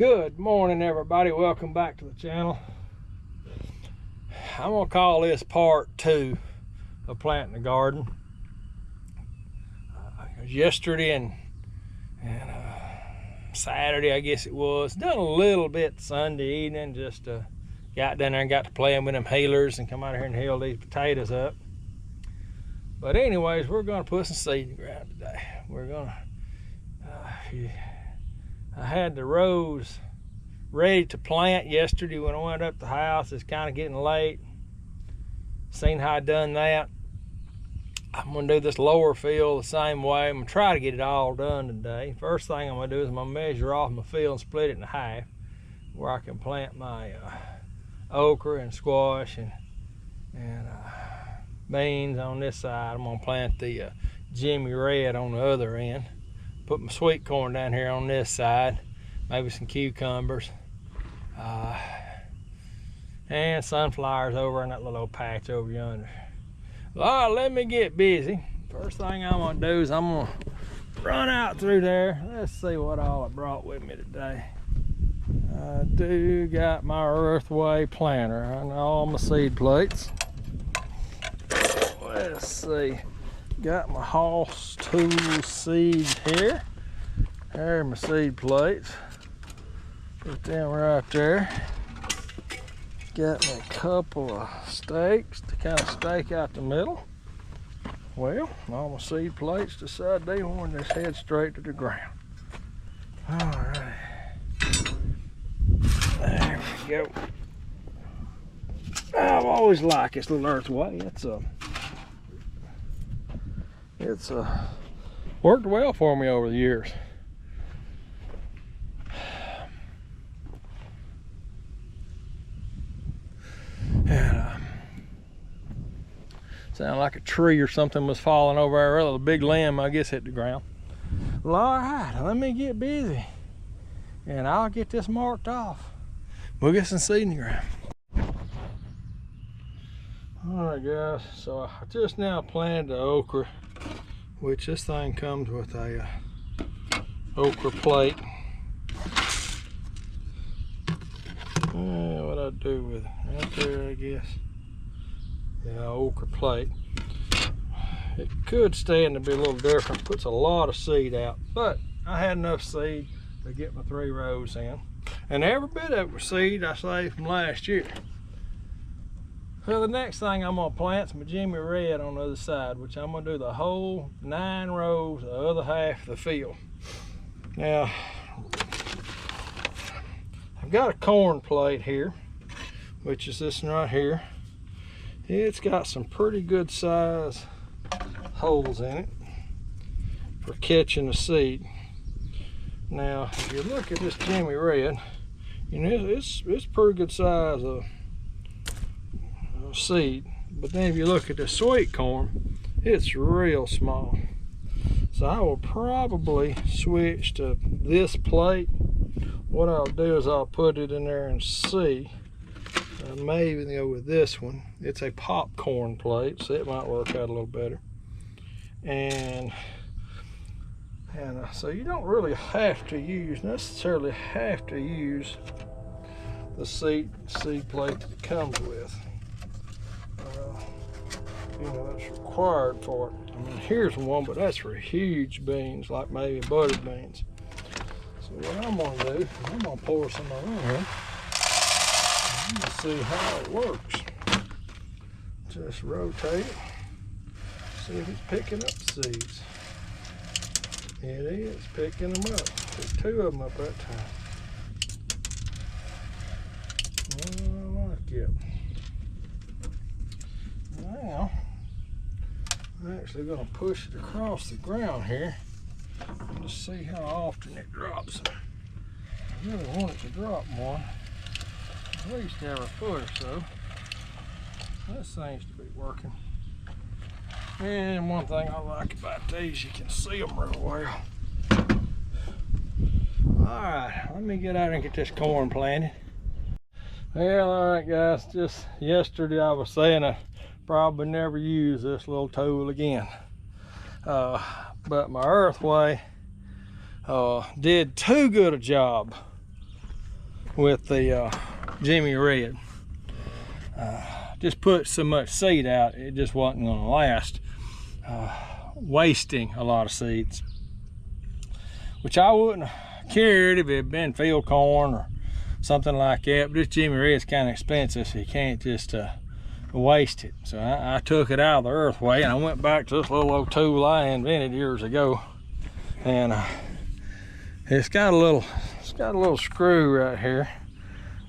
Good morning, everybody. Welcome back to the channel. I'm gonna call this part 2 of planting the garden. It was yesterday and Saturday, I guess it was. Done a little bit Sunday evening. Just got down there and got to playing with them healers and come out here and heal these potatoes up. But anyways, we're gonna put some seed in the ground today. We're gonna. I had the rows ready to plant yesterday when I went up the house. It's kind of getting late. Seen how I done that. I'm gonna do this lower field the same way. I'm gonna try to get it all done today. First thing I'm gonna do is I'm gonna measure off my field and split it in half, where I can plant my okra and squash and beans on this side. I'm gonna plant the Jimmy Red on the other end. Put my sweet corn down here on this side, maybe some cucumbers, and sunflowers over in that little patch over yonder. All right, let me get busy. First thing I'm gonna do is I'm gonna run out through there. Let's see what all I brought with me today. I do got my Earthway planter and all my seed plates. Let's see. Got my Hoss Tool seeds here. There are my seed plates. Put them right there. Got me a couple of stakes to kind of stake out the middle. Well, all my seed plates decide they want this head straight to the ground. All right. There we go. I've always liked this little Earthway. It's worked well for me over the years. And sounded like a tree or something was falling over there. A big limb, I guess, hit the ground. Well, all right, let me get busy and I'll get this marked off. We'll get some seed in the ground. All right, guys, so I just now planted the okra, which this thing comes with a okra plate. What I do with it right there, I guess. Yeah, okra plate. It could stand to be a little different. Puts a lot of seed out, but I had enough seed to get my 3 rows in, and every bit of it was seed I saved from last year. So the next thing I'm gonna plant is my Jimmy Red on the other side, which I'm gonna do the whole 9 rows, the other half of the field. Now, I've got a corn plate here, which is this one right here. It's got some pretty good size holes in it for catching the seed. Now, if you look at this Jimmy Red, you know, it's pretty good size of seed. But then if you look at the sweet corn, it's real small. So I will probably switch to this plate. What I'll do is I'll put it in there and see. Maybe go with this one. It's a popcorn plate, so it might work out a little better. And so you don't really necessarily have to use the seed plate that it comes with. You know, that's required for it. I mean, here's one, but that's for huge beans, like maybe buttered beans. So what I'm gonna do, I'm gonna pour some in here. I'm gonna see how it works. Just rotate it, see if it's picking up seeds. It is picking them up. There's 2 of them up that time. I like it. Now, I'm actually going to push it across the ground here and just see how often it drops. I really want it to drop more, at least every foot or so. That seems to be working. And one thing I like about these, you can see them real well. Alright, let me get out there and get this corn planted. Well, alright guys, just yesterday I was saying I probably never use this little tool again. But my Earthway did too good a job with the Jimmy Red. Just put so much seed out, it just wasn't going to last. Wasting a lot of seeds, which I wouldn't have cared if it had been field corn or something like that. But this Jimmy Red's kind of expensive, so you can't just waste it. So I took it out of the earthway, and I went back to this little old tool I invented years ago, and it's got a little screw right here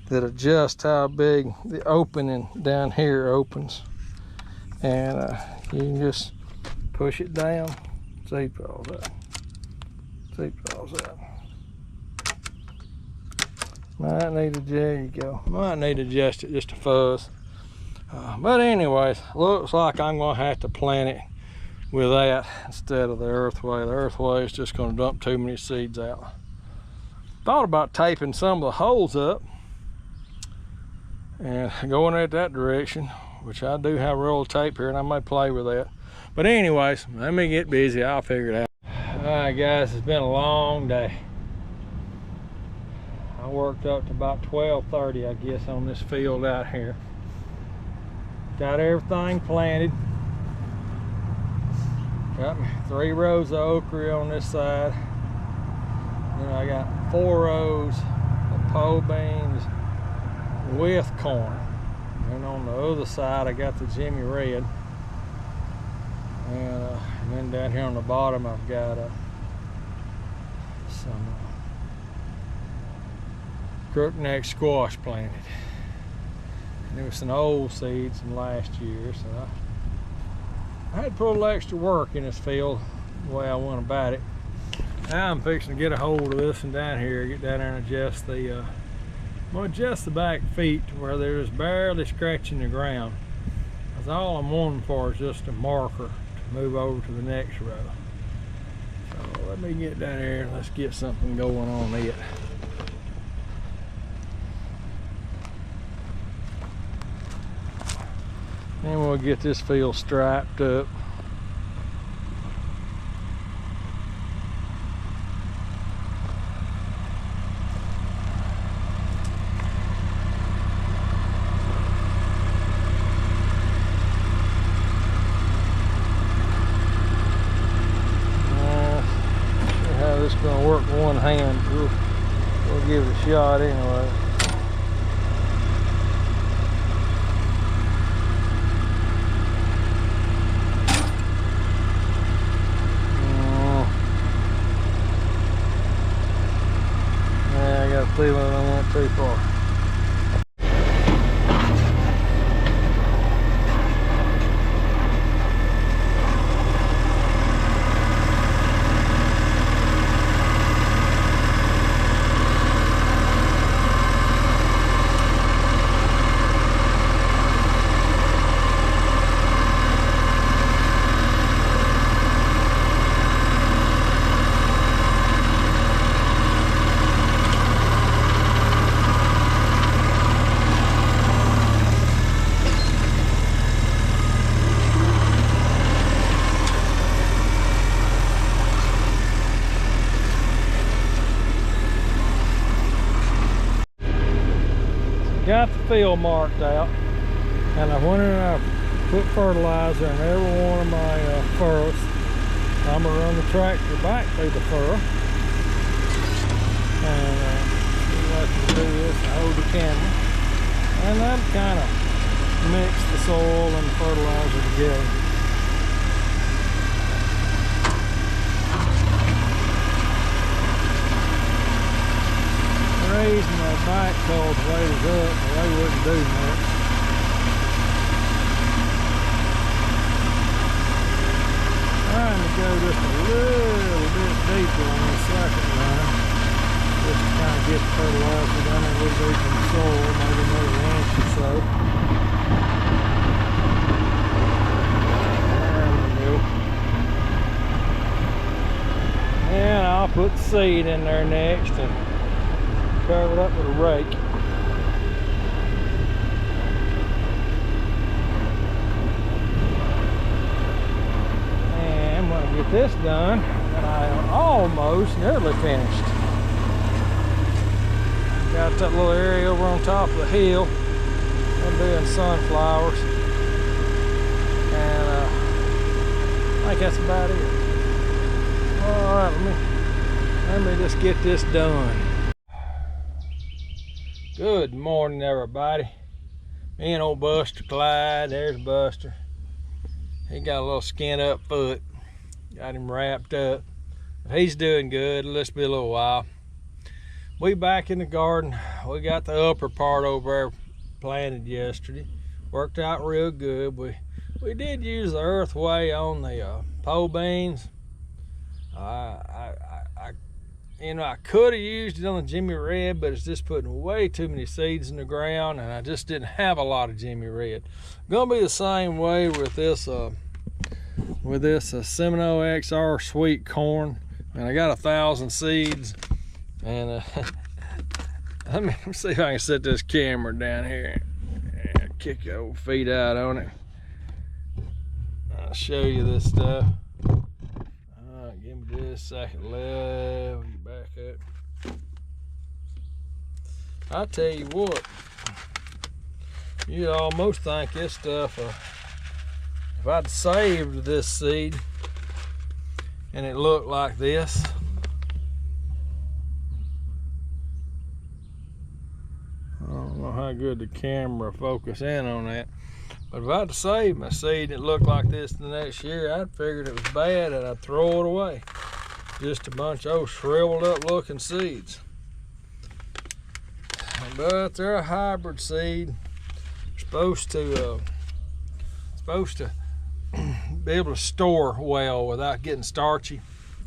that adjusts how big the opening down here opens, and you can just push it down. Seed falls out. Seed falls out. Might need to, there you go. Might need to adjust it just a fuzz. But anyways, looks like I'm gonna have to plant it with that instead of the earthway. The earthway is just gonna dump too many seeds out. Thought about taping some of the holes up and going at that direction, which I do have a roll of tape here and I might play with that. But anyways, let me get busy, I'll figure it out. All right guys, it's been a long day. I worked up to about 12:30, I guess, on this field out here. Got everything planted. Got 3 rows of okra on this side. Then I got 4 rows of pole beans with corn. And on the other side, I got the Jimmy Red. And then down here on the bottom, I've got some crookneck squash planted. And there was some old seeds from last year, so I had to put a little extra work in this field the way I went about it. Now I'm fixing to get a hold of this one down here, get down there and adjust the I'm gonna adjust the back feet to where they're just barely scratching the ground. That's all I'm wanting for, is just a marker to move over to the next row. So let me get down there and let's get something going on it. Then we'll get this field striped up. See how this is going to work with one hand. We'll give it a shot anyway. See when I went too far. Got the field marked out, and I went in and I put fertilizer in every one of my furrows. I'm gonna run the tractor back through the furrow, and see what I can do this and hold the camera, and that'll kind of mix the soil and the fertilizer together. Raising my bike called the weight is up, but they wouldn't do much. Trying to go just a little bit deeper on the second line, just to kind of get the fertilizer down there a little deeper in the soil, maybe another inch or so. There we go. And I'll put the seed in there next and cover it up with a rake. And when I get this done, then I am almost nearly finished. Got got that little area over on top of the hill. I'm doing sunflowers. And I think that's about it. All right, let me just get this done. Good morning, everybody. Me and old Buster Clyde. There's Buster. He got a little skinned up foot. Got him wrapped up. He's doing good. Let's be a little while. We back in the garden. We got the upper part over there planted yesterday. Worked out real good. We did use the Earthway on the pole beans. I could have used it on the Jimmy Red, but it's just putting way too many seeds in the ground, and I just didn't have a lot of Jimmy Red. Gonna be the same way with this Semino XR sweet corn, and I got 1,000 seeds. And let me see if I can set this camera down here and kick your old feet out on it. I'll show you this stuff. Give me just a second. Level you back up. I tell you what, you'd almost think this stuff, if I'd saved this seed and it looked like this, I don't know how good the camera focus in on that. But if I'd saved my seed and it looked like this the next year, I'd figured it was bad and I'd throw it away. Just a bunch of old shriveled up looking seeds. But they're a hybrid seed. Supposed to be able to store well without getting starchy.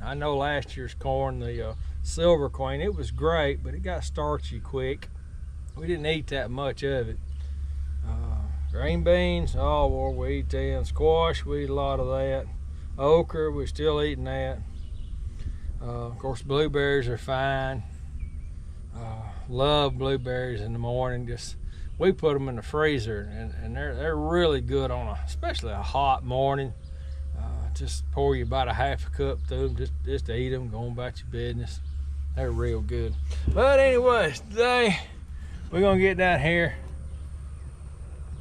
I know last year's corn, the Silver Queen, it was great, but it got starchy quick. We didn't eat that much of it. Green beans, oh, well, we eat them. Squash, we eat a lot of that. Okra, we're still eating that. Of course, blueberries are fine. Love blueberries in the morning. We put them in the freezer, and they're really good on especially a hot morning. Just pour you about a half a cup through them, just eat them, go on about your business. They're real good. But anyways, today we're gonna get down here.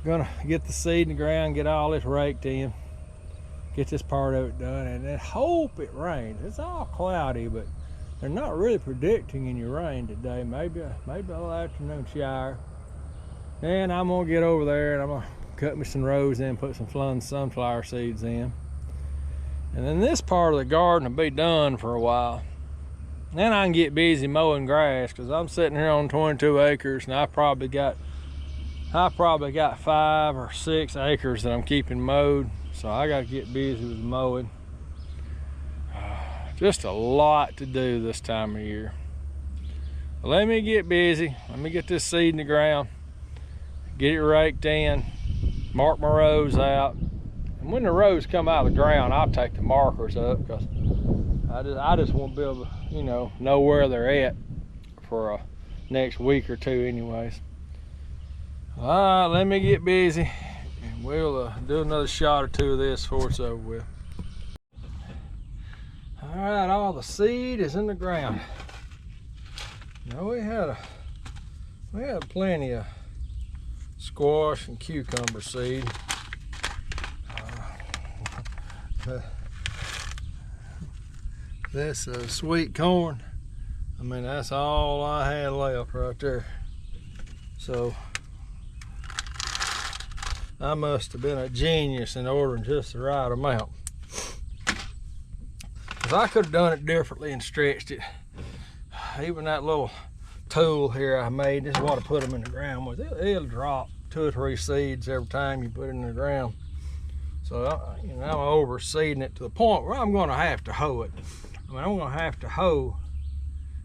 Gonna get the seed in the ground, get all this raked in, get this part of it done, and then hope it rains. It's all cloudy, but they're not really predicting any rain today. Maybe a little afternoon shower. And I'm gonna get over there and I'm gonna cut me some rows in, put some sunflower seeds in. And then this part of the garden will be done for a while. Then I can get busy mowing grass, because I'm sitting here on 22 acres and I probably got 5 or 6 acres that I'm keeping mowed, so I got to get busy with mowing. Just a lot to do this time of year. But let me get busy. Let me get this seed in the ground, get it raked in, mark my rows out. And when the rows come out of the ground, I'll take the markers up, because I just want to be able to, know where they're at for next week or two anyways. All right, let me get busy, and we'll do another shot or two of this before it's over with. All right, all the seed is in the ground. Now we had plenty of squash and cucumber seed. This sweet corn, I mean, that's all I had left right there. So I must have been a genius in ordering just the right amount. If I could have done it differently and stretched it, even that little tool here I made, this is what I put them in the ground with. It'll drop 2 or 3 seeds every time you put it in the ground. So I'm overseeding it to the point where I'm going to have to hoe it. I mean, I'm going to have to hoe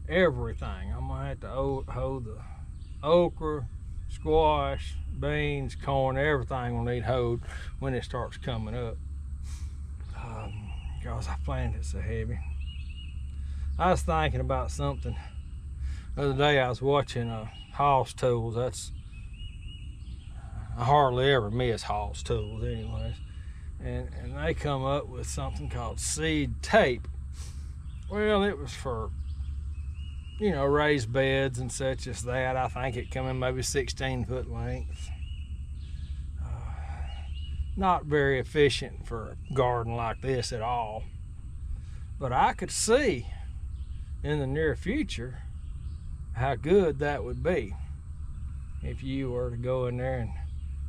everything. I'm going to have to hoe the okra, squash, beans, corn, everything will need hoed when it starts coming up, because I planted it so heavy. I was thinking about something the other day. I was watching Hoss Tools. I hardly ever miss Hoss Tools anyways, and they come up with something called seed tape. Well, it was for you know, raised beds and such as that. I think it come in maybe 16-foot length. Not very efficient for a garden like this at all. But I could see in the near future how good that would be if you were to go in there and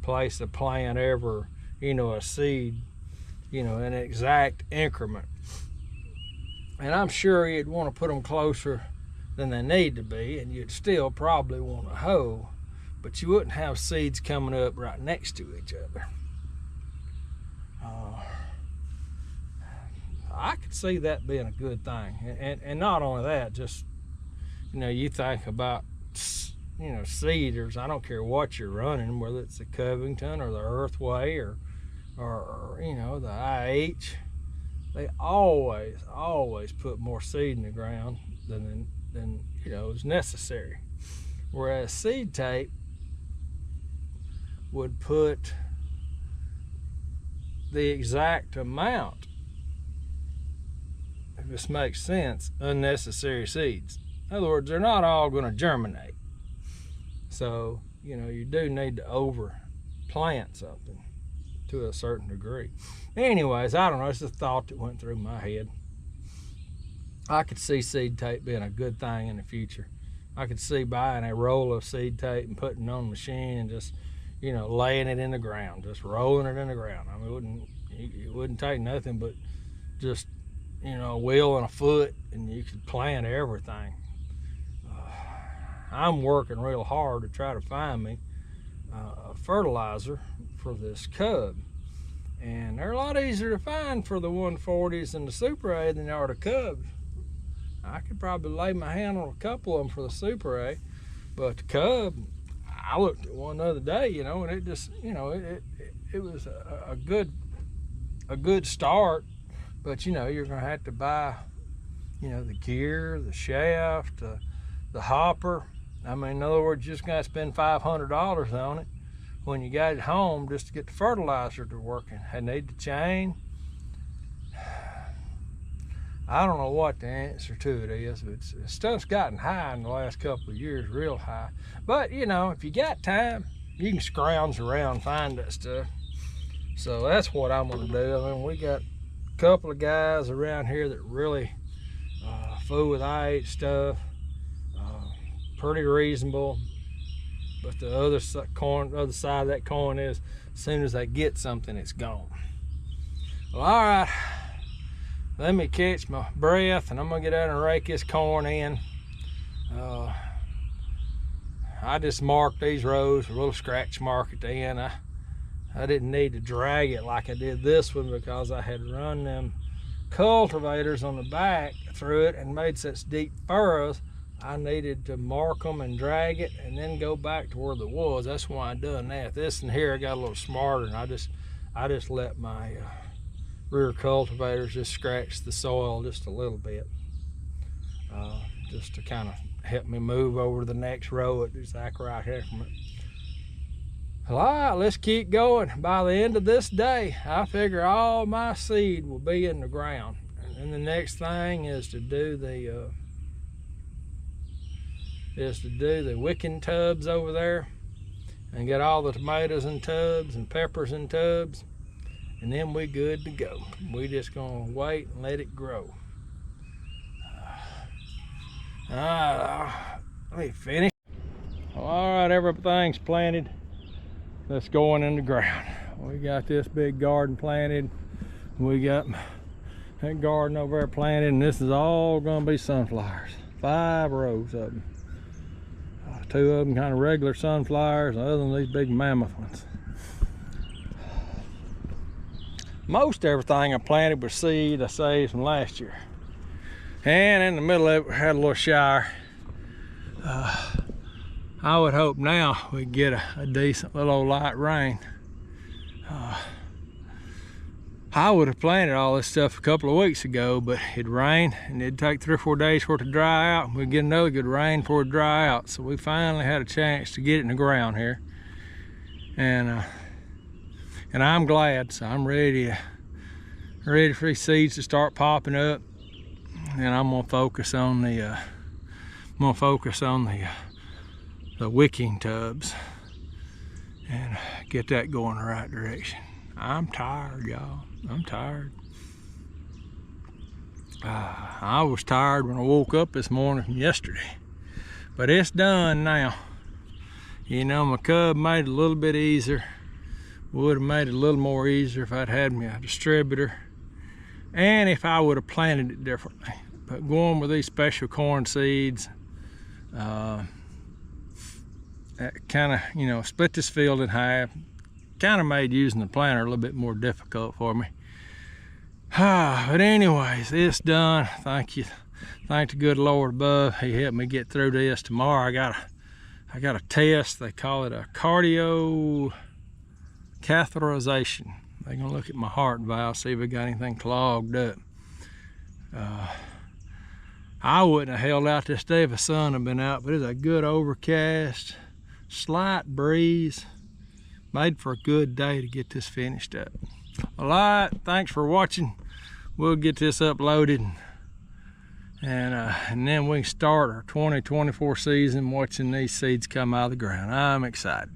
place a plant every, you know, a seed, you know, in an exact increment. And I'm sure you'd want to put them closer than they need to be, and you'd still probably want a hoe, but you wouldn't have seeds coming up right next to each other. I could see that being a good thing. And not only that, just, you know, you think about, you know, seeders. I don't care what you're running, whether it's the Covington or the Earthway or you know, the IH. They always put more seed in the ground than you know is necessary. Whereas seed tape would put the exact amount, if this makes sense, unnecessary seeds. In other words, they're not all going to germinate. So, you know, you do need to over plant something to a certain degree. Anyways, I don't know, it's a thought that went through my head. I could see seed tape being a good thing in the future. I could see buying a roll of seed tape and putting it on the machine and just, you know, laying it in the ground, just rolling it in the ground. I mean, it wouldn't take nothing but just, you know, a wheel and a foot, and you could plant everything. I'm working real hard to try to find me a fertilizer for this cub, and they're a lot easier to find for the 140s and the Super A than they are the Cubs. I could probably lay my hand on a couple of them for the Super A, but the Cub, I looked at one the other day, you know, and it just, you know, it was a good start, but you know, you're gonna have to buy, you know, the gear, the shaft, the hopper. I mean, in other words, you're just gonna spend $500 on it when you got it home just to get the fertilizer to working. I need the chain. I don't know what the answer to it is, but stuff's gotten high in the last couple of years, real high. But you know, if you got time, you can scrounge around and find that stuff. So that's what I'm gonna do. I mean, we got a couple of guys around here that really fool with IH stuff. Pretty reasonable, but the other side of that coin is, as soon as they get something, it's gone. Well, all right, let me catch my breath, and I'm gonna get out and rake this corn in. I just marked these rows with a little scratch mark at the end. I didn't need to drag it like I did this one, because I had run them cultivators on the back through it and made such deep furrows. I needed to mark them and drag it and then go back to where there was. That's why I done that. This and here I got a little smarter, and I just let my rear cultivators just scratch the soil just a little bit, just to kind of help me move over to the next row at exactly right here from it. Well, all right, let's keep going. By the end of this day, I figure all my seed will be in the ground, and then the next thing is to do the wicking tubs over there and get all the tomatoes in tubs and peppers in tubs, and then we good to go. We just gonna wait and let it grow. Let me finish. All right, everything's planted. Let's go in the ground. We got this big garden planted. We got that garden over there planted, and this is all gonna be sunflowers. 5 rows of them. 2 of them kind of regular sunflowers, other than these big mammoth ones. Most everything I planted was seed I saved from last year. And in the middle of it, we had a little shower. I would hope now we'd get a decent little light rain. I would have planted all this stuff a couple of weeks ago, but it rained and it'd take 3 or 4 days for it to dry out. We'd get another good rain for it to dry out. So we finally had a chance to get it in the ground here. And I'm glad, so I'm ready for these seeds to start popping up. And I'm gonna focus on gonna focus on the wicking tubs and get that going the right direction. I'm tired, y'all. I'm tired. I was tired when I woke up this morning from yesterday, but it's done now. You know, my cub made it a little bit easier. Would have made it a little more easier if I'd had me a distributor, and if I would have planted it differently. But going with these special corn seeds, that kind of, you know, split this field in half. Kind of made using the planter a little bit more difficult for me. But anyways, it's done. Thank you. Thank the good Lord above. He helped me get through this. Tomorrow I got a test. They call it a cardio catheterization. They're gonna look at my heart valve, see if I got anything clogged up. I wouldn't have held out this day if the sun had been out, but it's a good overcast, slight breeze. Made for a good day to get this finished up. All right, thanks for watching. We'll get this uploaded, and then we can start our 2024 season watching these seeds come out of the ground. I'm excited.